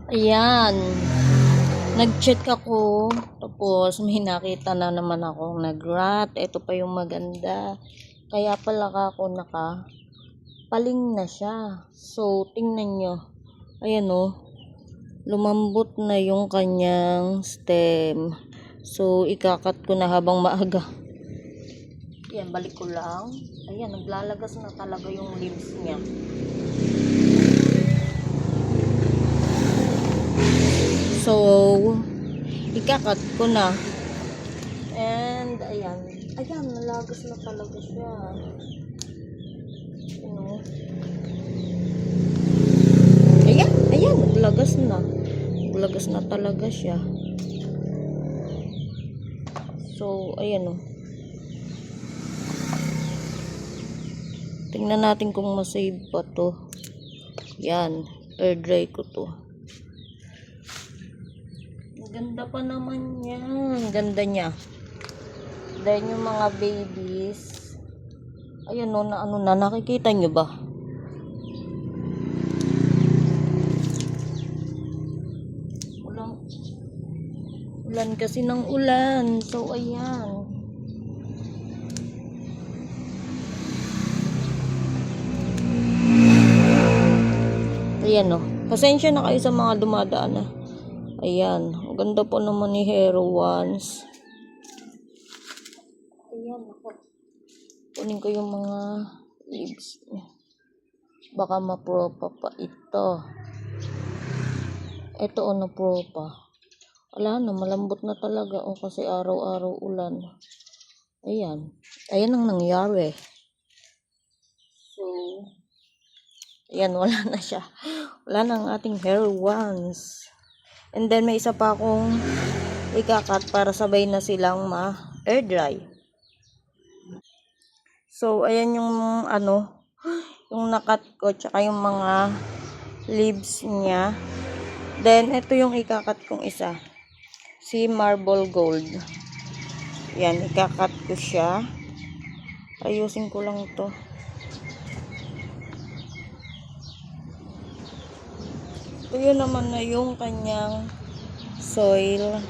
Ayan, nag-check ako, tapos may nakita na naman akong nag-rat. Ito pa yung maganda. Kaya pala ako paling na siya. So, tingnan nyo. Ayan o, lumambot na yung kanyang stem. So, ikakat ko na habang maaga. Ayan, balik ko lang. Ayan, naglalagas na talaga yung leaves niya. So, ikakat ko na. And, ayan. Ayan, nalagas na talaga siya. Ayan, naglagas na. Naglagas na talaga siya. So, ayan o. Tingnan natin kung masave pa to. Yan, air dry ko to. Ganda pa naman yan. Ganda niya. Then yung mga babies. Ayan o, nakikita nyo ba? Ulan kasi ng ulan. So, ayan. Ayan o. Pasensya na kayo sa mga dumadaan na. Ayan. Ang ganda po naman ni Hero Ones. Ayan ako. Kunin ko yung mga leaves niya. Baka mapropa pa ito. Ito o napropa. Wala na. Malambot na talaga. O kasi araw-araw ulan. Ayan. Ayan ang nangyari. So, ayan, wala na siya. Wala na ang ating Hero Ones. And then, may isa pa akong ikakat para sabay na silang ma-air dry. So, ayan yung yung nakat ko, tsaka yung mga leaves niya. Then, ito yung ikakat kong isa. Si Marble Gold. Yan, ikakat ko siya. Ayusin ko lang to. Ito yun naman na yung kanyang soil.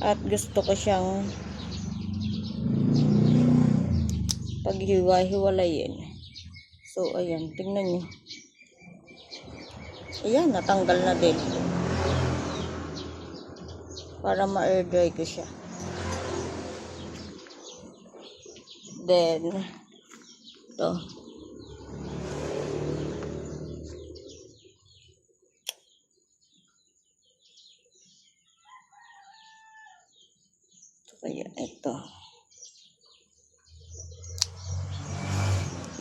At gusto ko siyang paghiwa-hiwalayin. So, ayan. Tingnan nyo. Ayan, natanggal na din. Para ma-air dry ko siya. Then, ito. Kaya ito.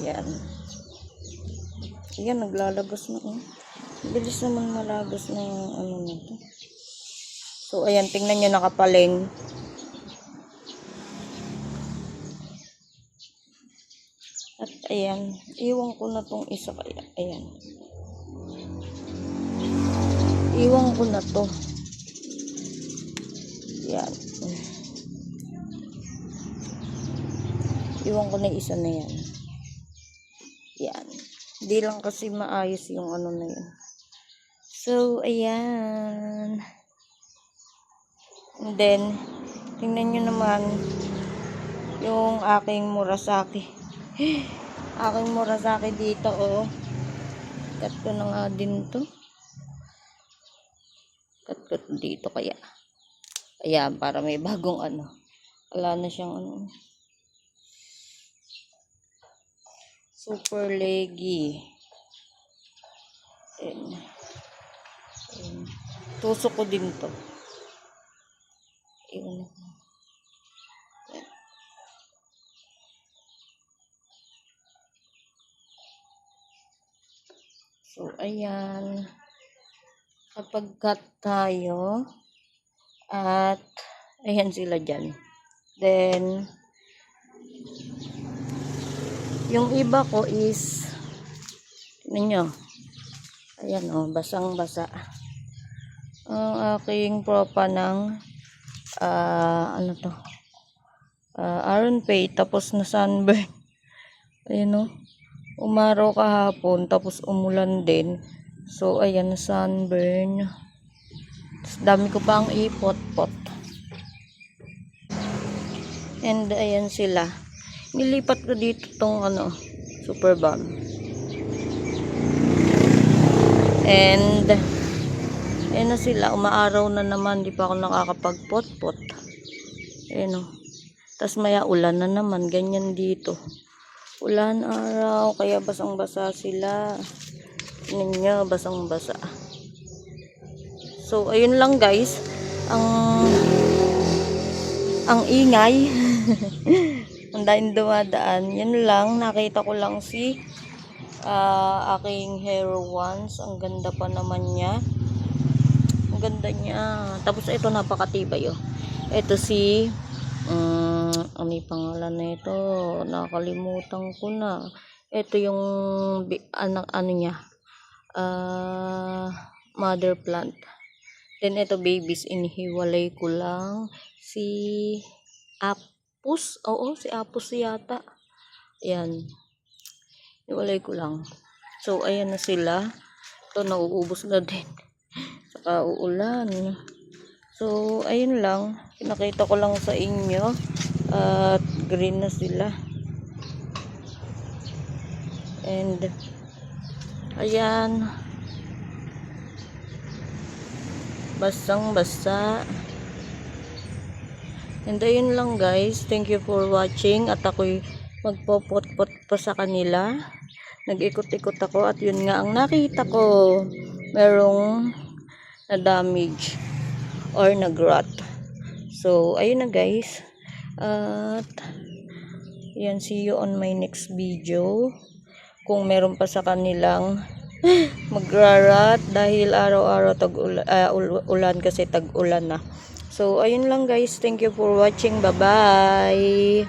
Yan. Yan, naglalagos na. Bilis naman malagos na na to. So, ayan, tingnan nyo nakapaling. At ayan, iwan ko na tong isa kaya. Ayan. Iwan ko na to. Yan. Iwan ko na isa na yan. Yan. Hindi lang kasi maayos yung na yun. So, ayan. And then, tingnan nyo naman yung aking murasaki. Aking murasaki dito, oh. Cut ko na nga din to. Cut ko dito kaya. Ayan, para may bagong wala na siyang super leggy. And tusok ko din to. Ayan. So, ayan. Kapag cut tayo, at ayan sila dyan. Then, yung iba ko is, ninyo, ayan o, basang-basa. Ang aking propa ng, Iron Pay, tapos na sunburn. Ayan o, umaraw kahapon, tapos umulan din. So, ayan, sunburn. Dami ko pang ipot-pot. And, ayan sila. Nilipat ko dito tong super bomb. And, ayan na sila. Umaaraw na naman. Di pa ako nakakapagpot-pot. Ayan o. Tas maya ulan na naman. Ganyan dito. Ulan, araw. Kaya basang-basa sila. Ninyo, basang-basa. So, ayun lang guys. Ang ingay. Ang daing dumadaan. Yan lang. Nakita ko lang si aking hero ones. Ang ganda pa naman niya. Ang ganda niya. Tapos ito napakatibay oh. Ito si ano yung pangalan na ito? Nakalimutan ko na. Ito yung ano niya. Mother plant. Then ito babies, inihiwalay ko lang si Apus. Oo, si Apus yata. Ayan. Iwalay ko lang. So ayan na sila. Ito nauubos na din. Saka uulan. So ayun lang. Pinakita ko lang sa inyo. At green na sila. And ayan. Basang-basa. And ayun lang guys. Thank you for watching. At ako'y magpopot-pot pa sa kanila. Nag-ikot-ikot ako. At yun nga ang nakita ko. Merong na-damage. Or nag-rot. So ayun na guys. At yan, see you on my next video. Kung meron pa sa kanilang magrarat dahil araw-araw ulan kasi tag-ulan na. So ayun lang guys, thank you for watching, bye bye.